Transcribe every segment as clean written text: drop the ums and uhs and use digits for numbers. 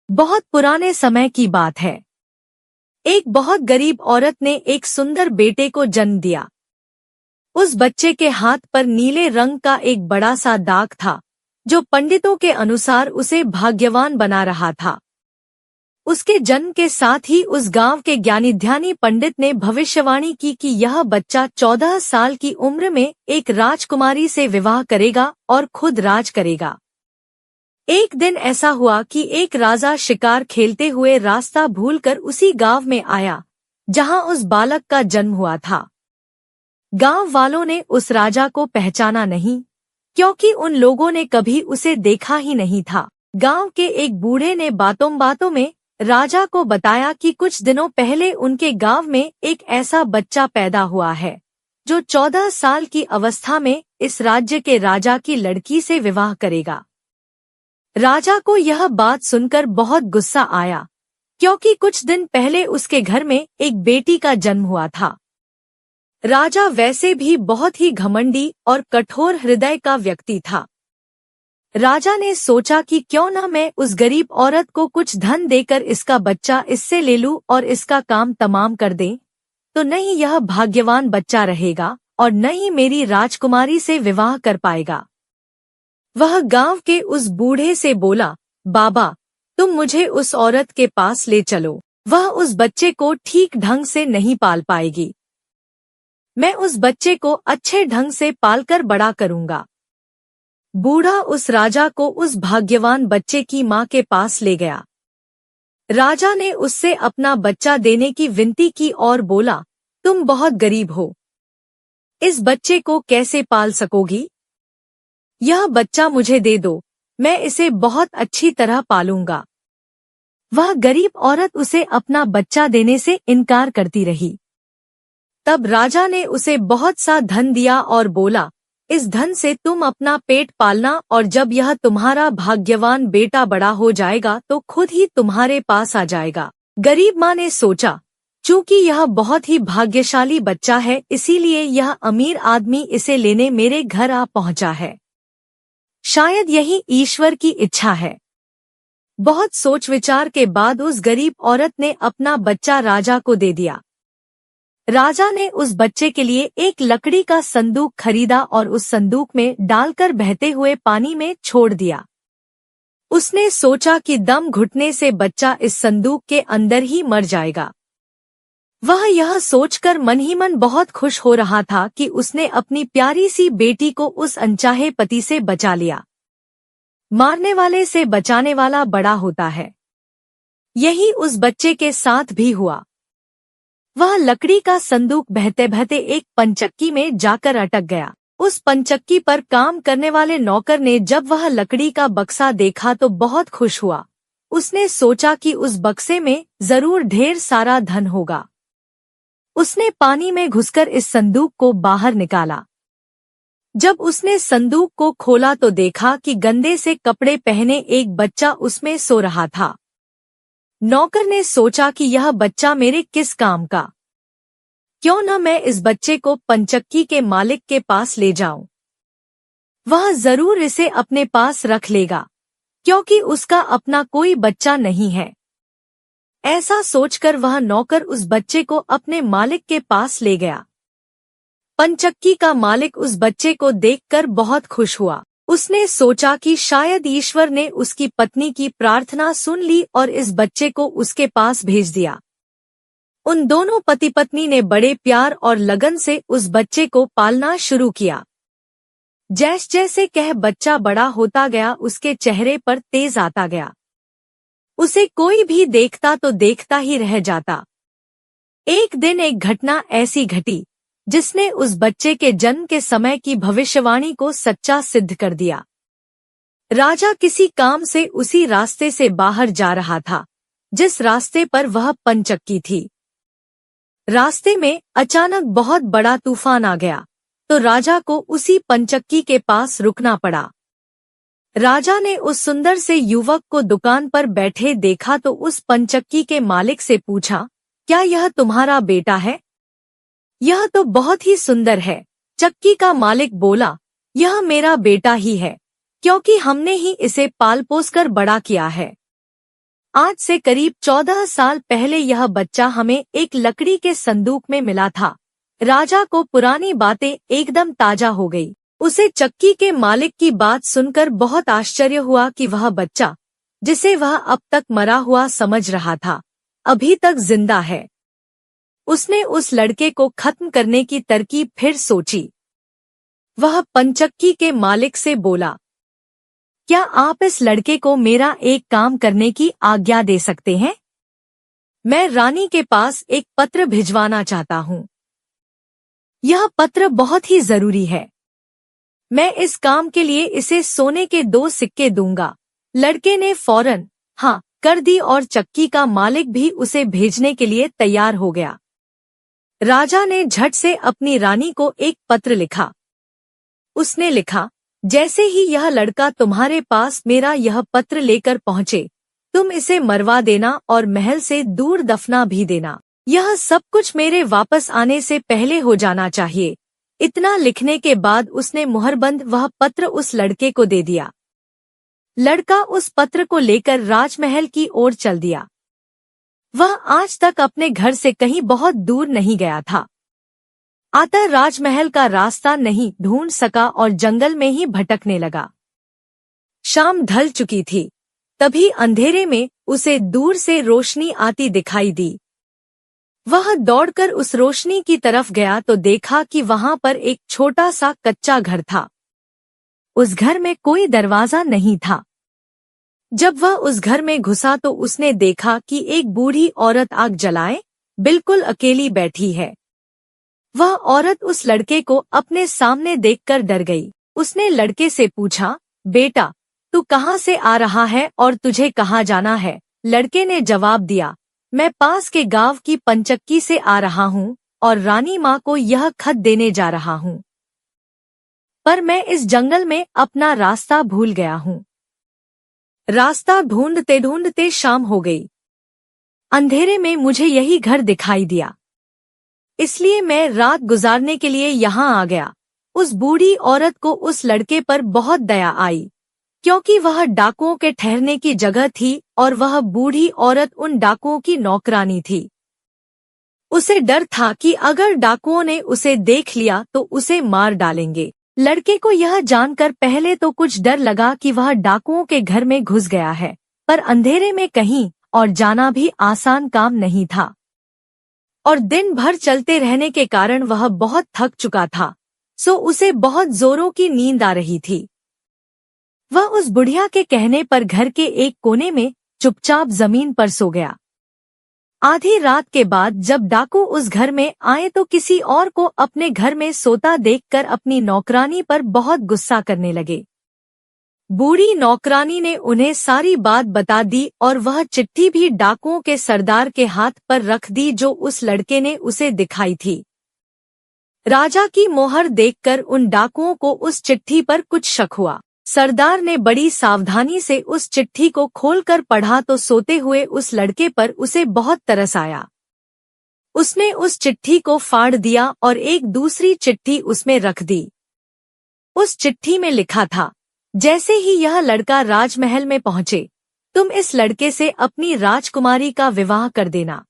बहुत पुराने समय की बात है। एक बहुत गरीब औरत ने एक सुंदर बेटे को जन्म दिया। उस बच्चे के हाथ पर नीले रंग का एक बड़ा सा दाग था, जो पंडितों के अनुसार उसे भाग्यवान बना रहा था। उसके जन्म के साथ ही उस गांव के ज्ञानी ध्यानी पंडित ने भविष्यवाणी की कि यह बच्चा 14 साल की उम्र में एक राजकुमारी से विवाह करेगा और खुद राज करेगा। एक दिन ऐसा हुआ कि एक राजा शिकार खेलते हुए रास्ता भूलकर उसी गांव में आया, जहां उस बालक का जन्म हुआ था। गांव वालों ने उस राजा को पहचाना नहीं, क्योंकि उन लोगों ने कभी उसे देखा ही नहीं था। गांव के एक बूढ़े ने बातों बातों में राजा को बताया कि कुछ दिनों पहले उनके गांव में एक ऐसा बच्चा पैदा हुआ है, जो 14 साल की अवस्था में इस राज्य के राजा की लड़की से विवाह करेगा। राजा को यह बात सुनकर बहुत गुस्सा आया, क्योंकि कुछ दिन पहले उसके घर में एक बेटी का जन्म हुआ था। राजा वैसे भी बहुत ही घमंडी और कठोर हृदय का व्यक्ति था। राजा ने सोचा कि क्यों न मैं उस गरीब औरत को कुछ धन देकर इसका बच्चा इससे ले लूं और इसका काम तमाम कर दें, तो न ही यह भाग्यवान बच्चा रहेगा और न ही मेरी राजकुमारी से विवाह कर पाएगा। वह गांव के उस बूढ़े से बोला, बाबा, तुम मुझे उस औरत के पास ले चलो। वह उस बच्चे को ठीक ढंग से नहीं पाल पाएगी। मैं उस बच्चे को अच्छे ढंग से पालकर बड़ा करूंगा। बूढ़ा उस राजा को उस भाग्यवान बच्चे की मां के पास ले गया। राजा ने उससे अपना बच्चा देने की विनती की और बोला, तुम बहुत गरीब हो, इस बच्चे को कैसे पाल सकोगी? यह बच्चा मुझे दे दो, मैं इसे बहुत अच्छी तरह पालूंगा। वह गरीब औरत उसे अपना बच्चा देने से इनकार करती रही। तब राजा ने उसे बहुत सा धन दिया और बोला, इस धन से तुम अपना पेट पालना और जब यह तुम्हारा भाग्यवान बेटा बड़ा हो जाएगा तो खुद ही तुम्हारे पास आ जाएगा। गरीब माँ ने सोचा, चूंकि यह बहुत ही भाग्यशाली बच्चा है, इसीलिए यह अमीर आदमी इसे लेने मेरे घर आ पहुंचा है। शायद यही ईश्वर की इच्छा है। बहुत सोच विचार के बाद उस गरीब औरत ने अपना बच्चा राजा को दे दिया। राजा ने उस बच्चे के लिए एक लकड़ी का संदूक खरीदा और उस संदूक में डालकर बहते हुए पानी में छोड़ दिया। उसने सोचा कि दम घुटने से बच्चा इस संदूक के अंदर ही मर जाएगा। वह यह सोचकर मन ही मन बहुत खुश हो रहा था कि उसने अपनी प्यारी सी बेटी को उस अनचाहे पति से बचा लिया। मारने वाले से बचाने वाला बड़ा होता है। यही उस बच्चे के साथ भी हुआ। वह लकड़ी का संदूक बहते बहते एक पंचक्की में जाकर अटक गया। उस पंचक्की पर काम करने वाले नौकर ने जब वह लकड़ी का बक्सा देखा तो बहुत खुश हुआ। उसने सोचा कि उस बक्से में जरूर ढेर सारा धन होगा। उसने पानी में घुसकर इस संदूक को बाहर निकाला। जब उसने संदूक को खोला तो देखा कि गंदे से कपड़े पहने एक बच्चा उसमें सो रहा था। नौकर ने सोचा कि यह बच्चा मेरे किस काम का, क्यों न मैं इस बच्चे को पंचक्की के मालिक के पास ले जाऊं। वह जरूर इसे अपने पास रख लेगा, क्योंकि उसका अपना कोई बच्चा नहीं है। ऐसा सोचकर वह नौकर उस बच्चे को अपने मालिक के पास ले गया। पंचक्की का मालिक उस बच्चे को देखकर बहुत खुश हुआ। उसने सोचा कि शायद ईश्वर ने उसकी पत्नी की प्रार्थना सुन ली और इस बच्चे को उसके पास भेज दिया। उन दोनों पति पत्नी ने बड़े प्यार और लगन से उस बच्चे को पालना शुरू किया। जैसे जैसे कह बच्चा बड़ा होता गया, उसके चेहरे पर तेज आता गया। उसे कोई भी देखता तो देखता ही रह जाता। एक दिन एक घटना ऐसी घटी जिसने उस बच्चे के जन्म के समय की भविष्यवाणी को सच्चा सिद्ध कर दिया। राजा किसी काम से उसी रास्ते से बाहर जा रहा था जिस रास्ते पर वह पंचक्की थी। रास्ते में अचानक बहुत बड़ा तूफान आ गया तो राजा को उसी पंचक्की के पास रुकना पड़ा। राजा ने उस सुंदर से युवक को दुकान पर बैठे देखा तो उस पंचक्की के मालिक से पूछा, क्या यह तुम्हारा बेटा है? यह तो बहुत ही सुंदर है। चक्की का मालिक बोला, यह मेरा बेटा ही है, क्योंकि हमने ही इसे पाल पोस कर बड़ा किया है। आज से करीब 14 साल पहले यह बच्चा हमें एक लकड़ी के संदूक में मिला था। राजा को पुरानी बातें एकदम ताजा हो गई। उसे चक्की के मालिक की बात सुनकर बहुत आश्चर्य हुआ कि वह बच्चा, जिसे वह अब तक मरा हुआ समझ रहा था, अभी तक जिंदा है। उसने उस लड़के को खत्म करने की तरकीब फिर सोची। वह पंचक्की के मालिक से बोला, क्या आप इस लड़के को मेरा एक काम करने की आज्ञा दे सकते हैं? मैं रानी के पास एक पत्र भिजवाना चाहता हूँ। यह पत्र बहुत ही जरूरी है। मैं इस काम के लिए इसे सोने के 2 सिक्के दूंगा। लड़के ने फौरन हाँ कर दी और चक्की का मालिक भी उसे भेजने के लिए तैयार हो गया। राजा ने झट से अपनी रानी को एक पत्र लिखा। उसने लिखा, जैसे ही यह लड़का तुम्हारे पास मेरा यह पत्र लेकर पहुंचे, तुम इसे मरवा देना और महल से दूर दफना भी देना। यह सब कुछ मेरे वापस आने से पहले हो जाना चाहिए। इतना लिखने के बाद उसने मुहरबंद वह पत्र उस लड़के को दे दिया। लड़का उस पत्र को लेकर राजमहल की ओर चल दिया। वह आज तक अपने घर से कहीं बहुत दूर नहीं गया था। अतः राजमहल का रास्ता नहीं ढूंढ सका और जंगल में ही भटकने लगा। शाम ढल चुकी थी। तभी अंधेरे में उसे दूर से रोशनी आती दिखाई दी। वह दौड़कर उस रोशनी की तरफ गया तो देखा कि वहां पर एक छोटा सा कच्चा घर था। उस घर में कोई दरवाजा नहीं था। जब वह उस घर में घुसा तो उसने देखा कि एक बूढ़ी औरत आग जलाए बिल्कुल अकेली बैठी है। वह औरत उस लड़के को अपने सामने देखकर डर गई। उसने लड़के से पूछा, बेटा, तू कहाँ से आ रहा है और तुझे कहाँ जाना है? लड़के ने जवाब दिया, मैं पास के गांव की पंचक्की से आ रहा हूँ और रानी माँ को यह खत देने जा रहा हूँ, पर मैं इस जंगल में अपना रास्ता भूल गया हूँ। रास्ता ढूंढते ढूंढते शाम हो गई। अंधेरे में मुझे यही घर दिखाई दिया, इसलिए मैं रात गुजारने के लिए यहाँ आ गया। उस बूढ़ी औरत को उस लड़के पर बहुत दया आई, क्योंकि वह डाकुओं के ठहरने की जगह थी और वह बूढ़ी औरत उन डाकुओं की नौकरानी थी। उसे डर था कि अगर डाकुओं ने उसे देख लिया तो उसे मार डालेंगे। लड़के को यह जानकर पहले तो कुछ डर लगा कि वह डाकुओं के घर में घुस गया है, पर अंधेरे में कहीं और जाना भी आसान काम नहीं था और दिन भर चलते रहने के कारण वह बहुत थक चुका था, सो उसे बहुत जोरों की नींद आ रही थी। वह उस बुढ़िया के कहने पर घर के एक कोने में चुपचाप जमीन पर सो गया। आधी रात के बाद जब डाकू उस घर में आए तो किसी और को अपने घर में सोता देखकर अपनी नौकरानी पर बहुत गुस्सा करने लगे। बूढ़ी नौकरानी ने उन्हें सारी बात बता दी और वह चिट्ठी भी डाकुओं के सरदार के हाथ पर रख दी जो उस लड़के ने उसे दिखाई थी। राजा की मोहर देखकर उन डाकुओं को उस चिट्ठी पर कुछ शक हुआ। सरदार ने बड़ी सावधानी से उस चिट्ठी को खोलकर पढ़ा तो सोते हुए उस लड़के पर उसे बहुत तरस आया। उसने उस चिट्ठी को फाड़ दिया और एक दूसरी चिट्ठी उसमें रख दी। उस चिट्ठी में लिखा था, जैसे ही यह लड़का राजमहल में पहुंचे, तुम इस लड़के से अपनी राजकुमारी का विवाह कर देना।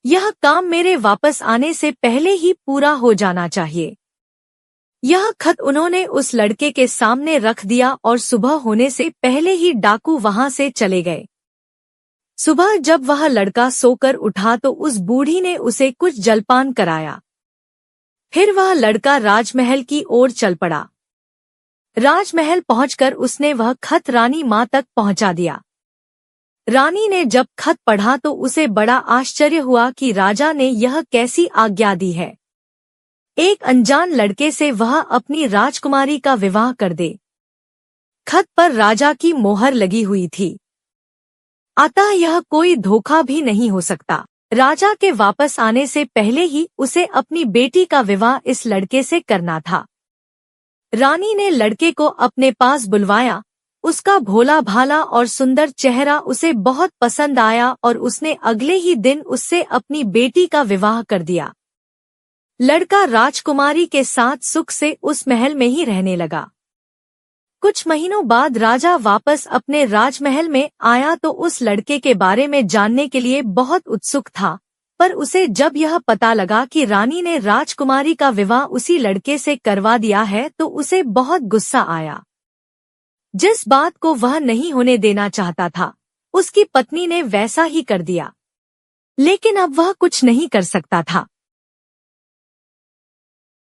यह काम मेरे वापस आने से पहले ही पूरा हो जाना चाहिए। यह खत उन्होंने उस लड़के के सामने रख दिया और सुबह होने से पहले ही डाकू वहां से चले गए। सुबह जब वह लड़का सोकर उठा तो उस बूढ़ी ने उसे कुछ जलपान कराया। फिर वह लड़का राजमहल की ओर चल पड़ा। राजमहल पहुंचकर उसने वह खत रानी माँ तक पहुंचा दिया। रानी ने जब खत पढ़ा तो उसे बड़ा आश्चर्य हुआ कि राजा ने यह कैसी आज्ञा दी है। एक अनजान लड़के से वह अपनी राजकुमारी का विवाह कर दे। खत पर राजा की मोहर लगी हुई थी, अतः यह कोई धोखा भी नहीं हो सकता। राजा के वापस आने से पहले ही उसे अपनी बेटी का विवाह इस लड़के से करना था। रानी ने लड़के को अपने पास बुलवाया। उसका भोला भाला और सुंदर चेहरा उसे बहुत पसंद आया और उसने अगले ही दिन उससे अपनी बेटी का विवाह कर दिया। लड़का राजकुमारी के साथ सुख से उस महल में ही रहने लगा। कुछ महीनों बाद राजा वापस अपने राजमहल में आया तो उस लड़के के बारे में जानने के लिए बहुत उत्सुक था, पर उसे जब यह पता लगा कि रानी ने राजकुमारी का विवाह उसी लड़के से करवा दिया है तो उसे बहुत गुस्सा आया। जिस बात को वह नहीं होने देना चाहता था, उसकी पत्नी ने वैसा ही कर दिया, लेकिन अब वह कुछ नहीं कर सकता था।